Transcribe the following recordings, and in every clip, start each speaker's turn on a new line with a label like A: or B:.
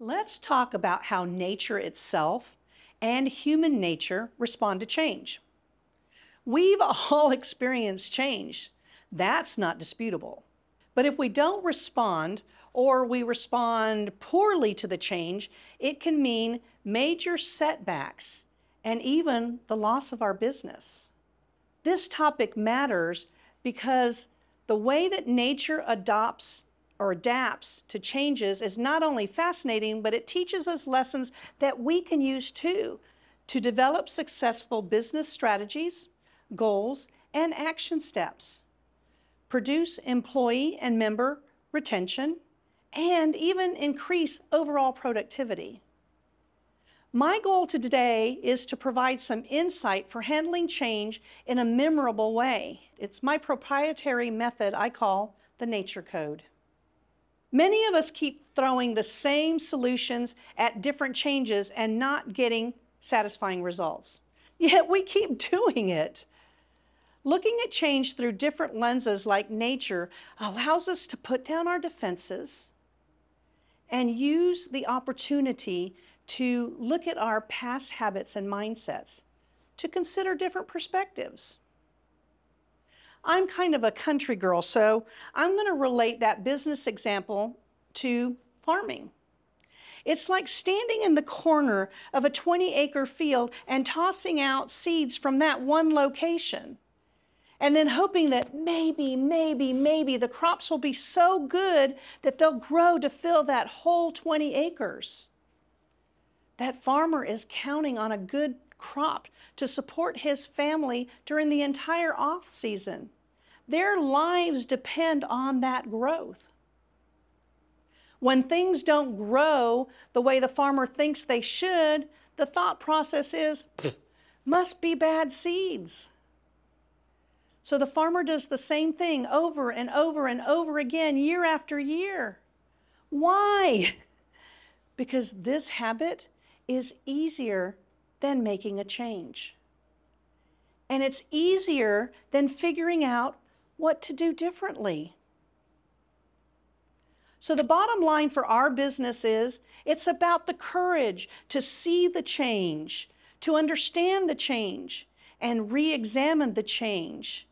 A: Let's talk about how nature itself and human nature respond to change. We've all experienced change. That's not disputable. But if we don't respond or we respond poorly to the change, it can mean major setbacks and even the loss of our business. This topic matters because the way that nature adopts or adapts to changes is not only fascinating, but it teaches us lessons that we can use too to develop successful business strategies, goals, and action steps, produce employee and member retention, and even increase overall productivity. My goal today is to provide some insight for handling change in a memorable way. It's my proprietary method I call the Nature Code. Many of us keep throwing the same solutions at different changes and not getting satisfying results. Yet we keep doing it. Looking at change through different lenses like nature allows us to put down our defenses and use the opportunity to look at our past habits and mindsets, to consider different perspectives. I'm kind of a country girl, so I'm going to relate that business example to farming. It's like standing in the corner of a 20-acre field and tossing out seeds from that one location, and then hoping that maybe the crops will be so good that they'll grow to fill that whole 20 acres. That farmer is counting on a good crop to support his family during the entire off season. Their lives depend on that growth. When things don't grow the way the farmer thinks they should, the thought process is, must be bad seeds. So the farmer does the same thing over and over and over again, year after year. Why? Because this habit is easier than making a change. And it's easier than figuring out what to do differently. So the bottom line for our business is, it's about the courage to see the change, to understand the change, and re-examine the change,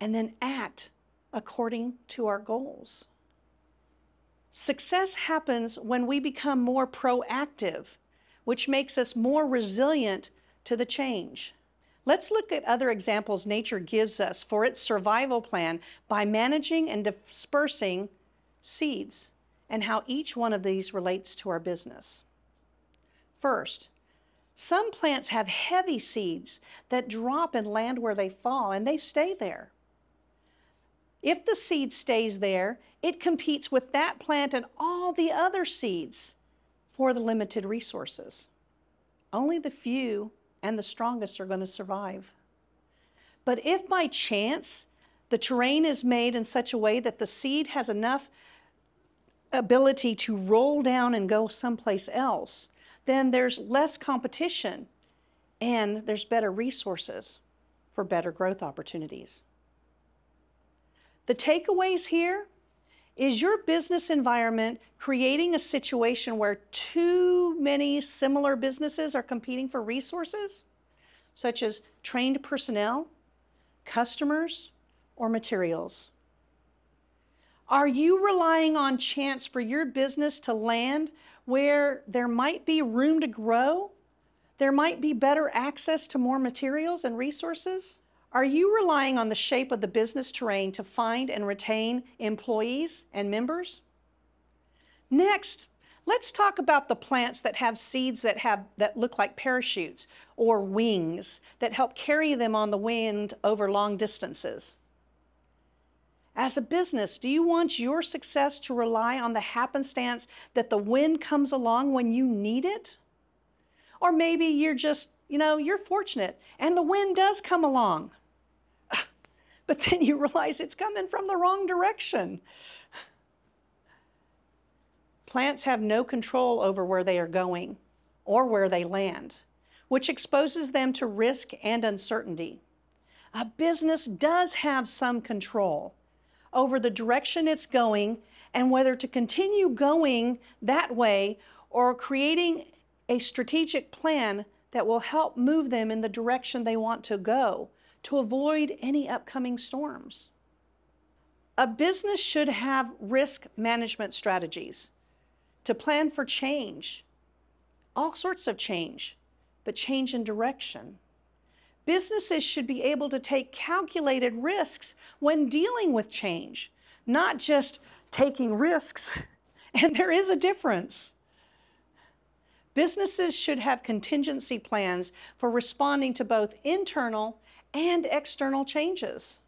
A: and then act according to our goals. Success happens when we become more proactive, which makes us more resilient to the change. Let's look at other examples nature gives us for its survival plan by managing and dispersing seeds and how each one of these relates to our business. First, some plants have heavy seeds that drop and land where they fall, and they stay there. If the seed stays there, it competes with that plant and all the other seeds for the limited resources. Only the few and the strongest are going to survive. But if by chance the terrain is made in such a way that the seed has enough ability to roll down and go someplace else, then there's less competition and there's better resources for better growth opportunities. The takeaways here is your business environment creating a situation where too many similar businesses are competing for resources, such as trained personnel, customers, or materials? Are you relying on chance for your business to land where there might be room to grow? There might be better access to more materials and resources? Are you relying on the shape of the business terrain to find and retain employees and members? Next, let's talk about the plants that have seeds that look like parachutes or wings that help carry them on the wind over long distances. As a business, do you want your success to rely on the happenstance that the wind comes along when you need it? Or maybe you're just, you're fortunate and the wind does come along. But then you realize it's coming from the wrong direction. Plants have no control over where they are going or where they land, which exposes them to risk and uncertainty. A business does have some control over the direction it's going and whether to continue going that way or creating a strategic plan that will help move them in the direction they want to go to avoid any upcoming storms. A business should have risk management strategies to plan for change, all sorts of change, but change in direction. Businesses should be able to take calculated risks when dealing with change, not just taking risks, and there is a difference. Businesses should have contingency plans for responding to both internal and external changes.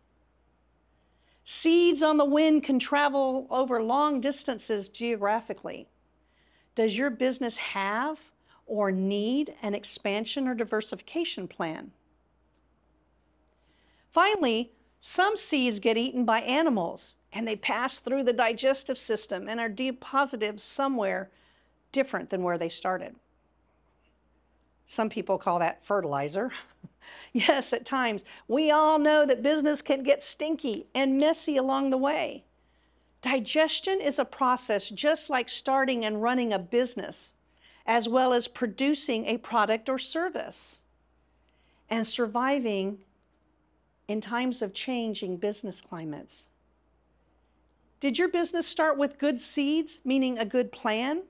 A: Seeds on the wind can travel over long distances geographically. Does your business have or need an expansion or diversification plan? Finally, some seeds get eaten by animals and they pass through the digestive system and are deposited somewhere different than where they started. Some people call that fertilizer. Yes, at times. We all know that business can get stinky and messy along the way. Digestion is a process just like starting and running a business, as well as producing a product or service and surviving in times of changing business climates. Did your business start with good seeds, meaning a good plan?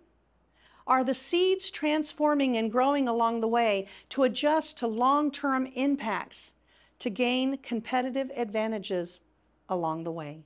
A: Are the seeds transforming and growing along the way to adjust to long-term impacts to gain competitive advantages along the way?